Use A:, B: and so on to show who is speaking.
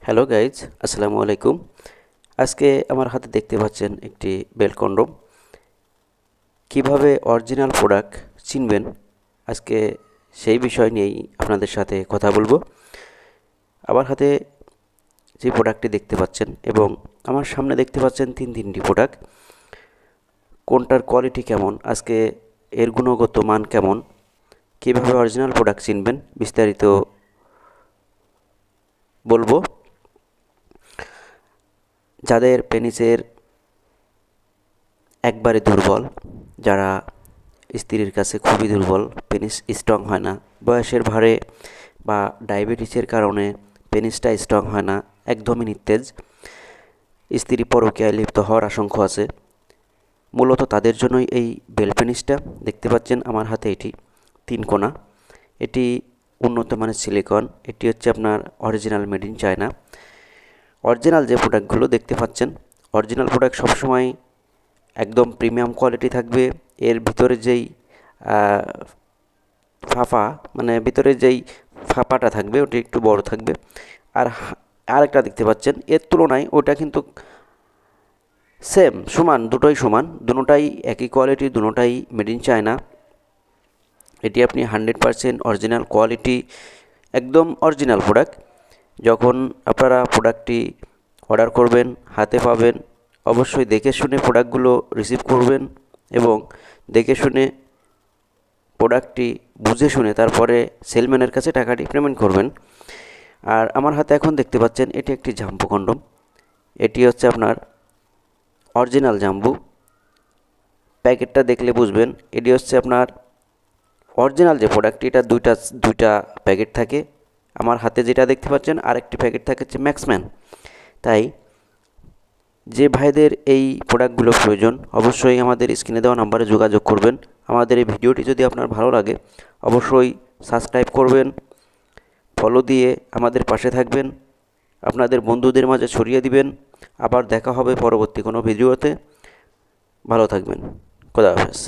A: Hello guys, আসসালামু আলাইকুম। আজকে আমার হাতে দেখতে পাচ্ছেন একটি বেল্ট কন্ডোম। কিভাবে অরিজিনাল প্রোডাক্ট চিনবেন, আজকে সেই বিষয় নিয়েই আপনাদের সাথে কথা বলবো। আমার হাতে যে প্রোডাক্টটি দেখতে পাচ্ছেন এবং আমার সামনে দেখতে পাচ্ছেন তিনটি প্রোডাক্ট। কোনটার কোয়ালিটি কেমন, আজকে এর গুণগত মান কেমন, কীভাবে অরিজিনাল প্রোডাক্ট চিনবেন, বিস্তারিত বলবো। যাদের পেনিসের একবারে দুর্বল, যারা স্ত্রীর কাছে খুবই দুর্বল, পেনিস স্ট্রং হয় না, বয়সের ভারে বা ডায়াবেটিসের কারণে পেনিসটা স্ট্রং হয় না, একদমই নিস্তেজ, স্ত্রী পরকীয়ায় লিপ্ত হওয়ার আশঙ্কা আছে, মূলত তাদের জন্যই এই বেল পেনিসটা। দেখতে পাচ্ছেন আমার হাতে এটি 3 কোণা। এটি উন্নত মানের সিলিকন। এটি হচ্ছে আপনার original made in China. Original যে প্রোডাক্টগুলো দেখতে পাচ্ছেন, অরিজিনাল প্রোডাক্ট সবসময় একদম প্রিমিয়াম কোয়ালিটি থাকবে। এর ভিতরে যেই ফাঁপা, মানে ভিতরে যেই ফাঁপাটা থাকবে ওটি একটু বড় থাকবে। আর আরেকটা দেখতে পাচ্ছেন, এর তুলনায় ওটা কিন্তু সেম, সমান, দুটোই সমান, দুটোটাই একই কোয়ালিটি, দুটোটাই মেড ইন চায়না। এটি আপনি 100% অরিজিনাল কোয়ালিটি, একদম অরিজিনাল প্রোডাক্ট। যখন আপনারা প্রোডাক্টটি অর্ডার করবেন, হাতে পাবেন, অবশ্যই দেখে শুনে প্রোডাক্টগুলো রিসিভ করবেন এবং দেখে শুনে প্রোডাক্টটি বুঝে শুনে তারপরে সেলম্যানের কাছে টাকাটি পেমেন্ট করবেন। আর আমার হাতে এখন দেখতে পাচ্ছেন এটি একটি জাম্বু কন্ডম। এটি হচ্ছে আপনার অরিজিনাল জাম্বু। প্যাকেটটা দেখলে বুঝবেন এটি হচ্ছে আপনার অরিজিনাল যে প্রোডাক্টটি। এটা দুইটা প্যাকেট থাকে। আমার হাতে যেটা দেখতে পাচ্ছেন আরেকটি প্যাকেট থাকে হচ্ছে ম্যাক্সম্যান। তাই যে ভাইদের এই প্রোডাক্টগুলো প্রয়োজন, অবশ্যই আমাদের স্ক্রিনে দেওয়া নাম্বারে যোগাযোগ করবেন। আমাদের এই ভিডিওটি যদি আপনার ভালো লাগে, অবশ্যই সাবস্ক্রাইব করবেন, ফলো দিয়ে আমাদের পাশে থাকবেন, আপনাদের বন্ধুদের মাঝে ছড়িয়ে দিবেন। আবার দেখা হবে পরবর্তী কোনো ভিডিওতে। ভালো থাকবেন। খোদা হাফেজ।